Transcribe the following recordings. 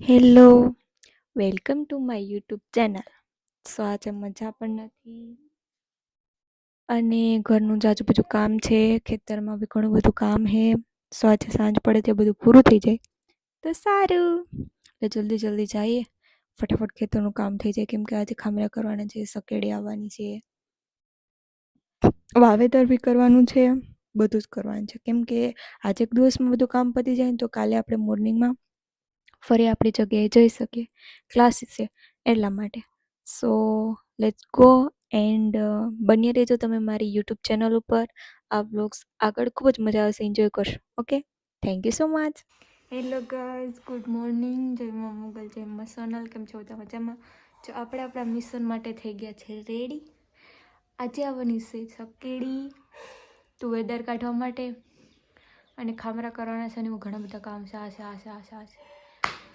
Hello, welcome to my YouTube channel. So આજે મજા પણ નથી અને ઘરનું જાજુ બધું કામ છે, ખેતરમાં બી ઘણું બધું કામ છે. સો આજે સાંજ પડે તે બધું પૂરું થઈ જાય તો સારું. એટલે જલ્દી જલ્દી જઈએ, ફટાફટ ખેતરનું કામ થઈ જાય, કેમ કે આજે ખામરા કરવાના છે, સકેડી આવવાની છે, વાવેતર બી કરવાનું છે, બધું જ કરવાનું છે. કેમ કે આજે એક દિવસમાં બધું કામ પતી જાય ને તો કાલે આપણે મોર્નિંગમાં ફરી આપણી જગ્યાએ જઈ શકીએ ક્લાસીસે, એટલા માટે. સો લેટ્સ ગો એન્ડ બની રહેજો તમે મારી યુટ્યુબ ચેનલ ઉપર. આ વ્લોગ્સ આગળ ખૂબ જ મજા આવશે, એન્જોય કરશો. Okay, thank you so much. Hello guys, good morning. જય મા મોગલ, જય મા સોનલ. કેમ છો બધા મજામાં? જો આપણે આપણા મિશન માટે થઈ ગયા છે રેડી. આજે આવવાની છે સકેડી તુવેર કાઢવા માટે અને ખામરા કરવાના છે, અને એવું ઘણા બધા કામ છે. આ છે.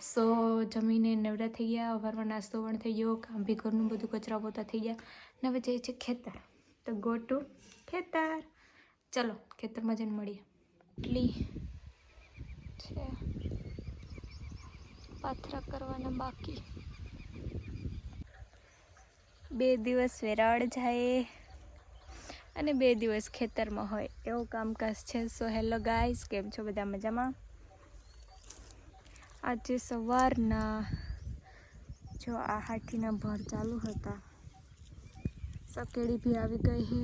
સો જમીને નવરા થઈ ગયા, વારમાં નાસ્તો પણ થઈ ગયો, કામ બી ઘરનું બધું કચરા પોતા થઈ ગયા ને હવે જઈએ છે ખેતર. તો ગો ટુ ખેતર. ચલો ખેતરમાં જઈને મળીએ. એટલી છે પાથરા કરવાના બાકી. 2 દિવસ વેરાવળ જાય અને 2 દિવસ ખેતરમાં હોય એવું કામકાજ છે. સો હેલો ગાઈઝ, કેમ છો બધા મજામાં? આજે સવારના જો આ હાથીના ભર ચાલુ હતા, સકેડી બી આવી ગઈ છે,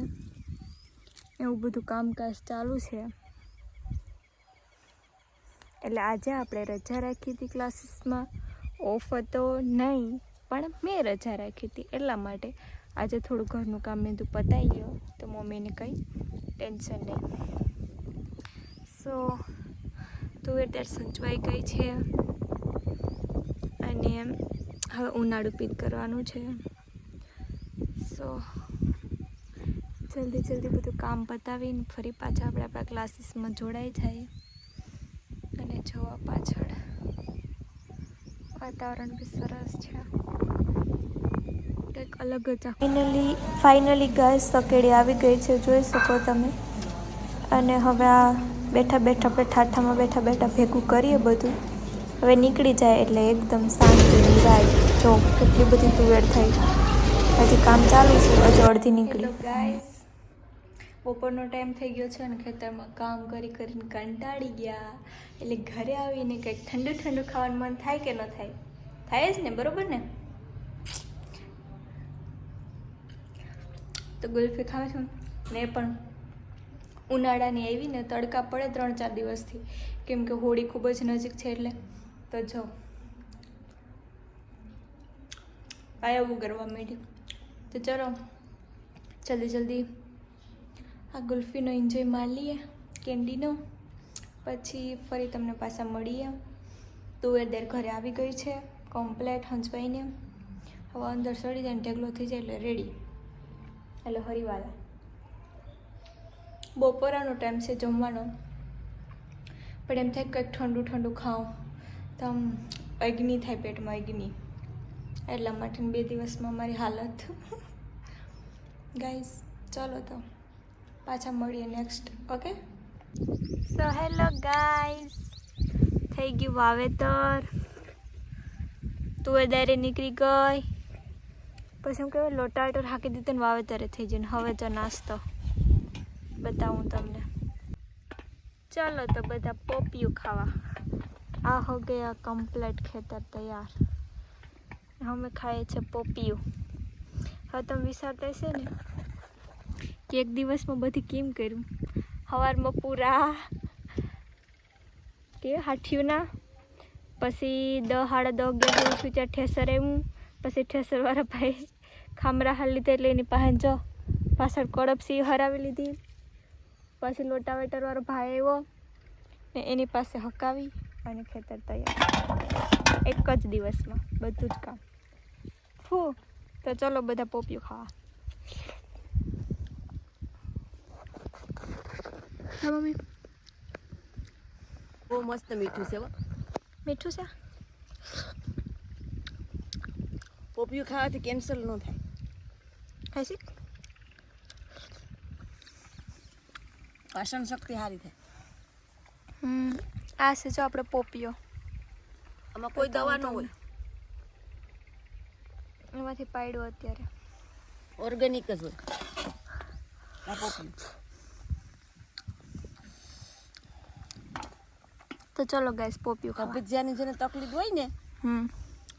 એવું બધું કામકાજ ચાલુ છે. એટલે આજે આપણે રજા રાખી હતી ક્લાસીસમાં. ઓફ હતો નહીં, પણ મેં રજા રાખી હતી, એટલા માટે આજે થોડું ઘરનું કામ મેં પતાવી ગયો તો મમ્મીને કંઈ ટેન્શન નહીં. સો તુવેર દાળ સંચવાઈ ગઈ છે અને હવે ઉનાળું પીત કરવાનું છે. સો જલ્દી જલ્દી બધું કામ પતાવીને ફરી પાછા આપણે આપણા ક્લાસીસમાં જોડાઈ જાય. અને જોવા પાછળ વાતાવરણ બી સરસ છે, કંઈક અલગ જ. ફાઇનલી ગાઈસ સકેડી આવી ગઈ છે, જોઈ શકો તમે. અને હવે આ બેઠા બેઠા આપણે ઠાઠામાં બેઠા બેઠા ભેગું કરીએ બધું. હવે નીકળી જાય એટલે એકદમ શાંતિની રાત. જો કેટલી બધી તુવેર થઈ, હજી કામ ચાલુ છે, હજી અડધી નીકળી. ગાઈસ, બપોરનો ટાઈમ થઈ ગયો છે અને ખેતરમાં કામ કરીને કંટાળી ગયા, એટલે ઘરે આવીને કંઈક ઠંડુ ઠંડુ ખાવાનું મન થાય કે ન થાય? થાય જ ને, બરોબર ને? તો ગુલ્ફી ખાવ છું ને, પણ ઉનાળાની આવી ને તડકા પડે 3-4 દિવસથી, કેમ કે હોળી ખૂબ જ નજીક છે. એટલે તો જો આવું કરવા માંડ્યું. તો ચલો જલ્દી જલ્દી આ ગુલ્ફીનો એન્જોય મારી લઈએ, કેન્ડીનો. પછી ફરી તમને પાછા મળીએ. તુવેર દાળ ઘરે આવી ગઈ છે કમ્પ્લેટ હંચવાઈને. હવે અંદર સડી જાય ને ઢેગલો થઈ જાય એટલે રેડી. એટલે હરીવાલા બપોરાનો ટાઈમ છે જમવાનો, પણ એમ થાય કંઈક ઠંડુ ઠંડુ ખાઉં તો આમ અગ્નિ થાય પેટમાં, અગ્નિ. એટલા માટે 2 દિવસમાં મારી હાલત. ગાઈઝ ચાલો તો પાછા મળીએ next. Okay, so hello guys, થઈ ગયું વાવેતર. તુવેર દાળ નીકળી ગઈ, પછી એમ કહેવાય લોટાટર હાંકી દીધું ને વાવેતરે થઈ જાય ને. હવે જો નાસ્તો બતાવું તમને. ચાલો તો બધા પોપિયું ખાવા. આ હો ગયા કમ્પ્લેટ ખેતર તૈયાર. અમે ખાઈએ છે પોપિયું. હવે તમે વિચારતા હશે ને કે એક દિવસમાં બધી કેમ કર્યું. સવારમાં પૂરા કે હાથીઓના, પછી 10-10:30 જેવું છું ત્યાં ઠેસર આવ્યું. પછી ઠેસરવાળા ભાઈ ખામરા હાલ લીધા એટલે એની પાસે જો પાછળ કડપસી હરાવી લીધી. પછી લોટાવેટરવાળો ભાઈ આવ્યો ને એની પાસે હકાવી અને ખેતર તૈયાર એક જ દિવસમાં બધું જ કામ. તો ચલો બધા પોપિયું ખાવા. હા મમ્મી, બહુ મસ્ત મીઠું છે. મીઠું છે. પોપિયું ખાવાથી કેન્સર ન થાય. ખાઈશી. પાચન શક્તિ સારી થાય. આ છે જો આપણે પોપિયો. આમાં કોઈ દવા ન હોય, એમાંથી પાડ્યું અત્યારે ઓર્ગેનિક જ હોય આ પોપિયું. તો ચલો ગાઈસ પોપિયું ખાવા. કબજિયાની જેને તકલીફ હોય ને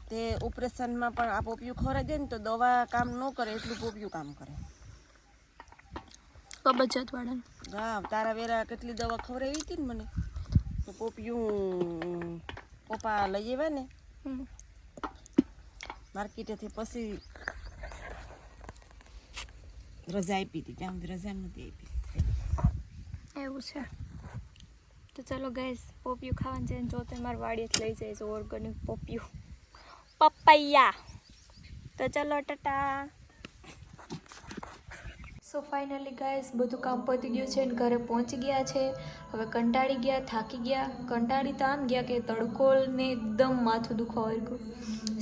તે ઓપરેશનમાં પણ આ પોપિયું ખવડાવી દે ને તો દવા કામ ન કરે એટલું પોપિયું કામ કરે. કબજિયાત વાળાને હા, તારા વેરા કેટલી દવા ખવડાવી હતી ને મને, તો પોપિયું પપ્પા લઈ આવ્યા ને માર્કેટેથી, પછી રજા આપી હતી, ત્યાં સુધી રજા નથી આપી. એવું છે. તો ચલો ગાઈસ પોપિયું ખાવાનું છે, જો તો મારી વાડીએ જ લઈ જાય છે ઓર્ગેનિક પોપિયું પપૈયા. તો ચલો ટાટા. સો ફાઇનલી ગાઈસ બધું કામ પતી ગયું છે ને ઘરે પહોંચી ગયા છે. હવે કંટાળી ગયા, થાકી ગયા. કંટાળી તો આમ ગયા કે તડકો ને એકદમ માથું દુખવા લાગ્યું.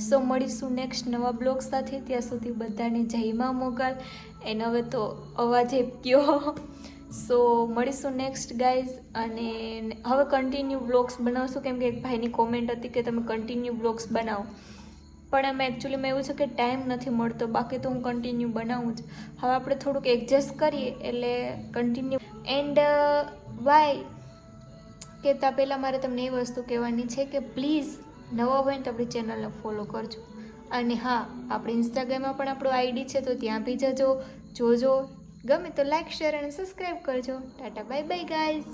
સો મળીશું નેક્સ્ટ નવા બ્લોગ સાથે. ત્યાં સુધી બધાને જય મા મોગલ. એને હવે તો અવાજ ગયો. સો મળીશું નેક્સ્ટ ગાઈઝ. અને હવે કન્ટિન્યુ બ્લોગ્સ બનાવશું, કેમ કે એક ભાઈની કોમેન્ટ હતી કે તમે કન્ટિન્યુ બ્લોગ્સ બનાવો, પણ એમ એકચ્યુઅલીમાં એવું છે કે ટાઈમ નથી મળતો, બાકી તો હું કન્ટિન્યુ બનાવું જ. હવે આપણે થોડુંક એડજસ્ટ કરીએ એટલે કન્ટિન્યુ. એન્ડ વાય કહેતા પહેલાં મારે તમને એ વસ્તુ કહેવાની છે કે પ્લીઝ નવા હોય ને તો આપણી ચેનલને ફોલો કરજો. અને હા, આપણે ઇન્સ્ટાગ્રામમાં પણ આપણું આઈડી છે, તો ત્યાં બી જજો, જોજો. ગમે તો લાઈક, શેર અને સબસ્ક્રાઈબ કરજો. Tata bye bye guys.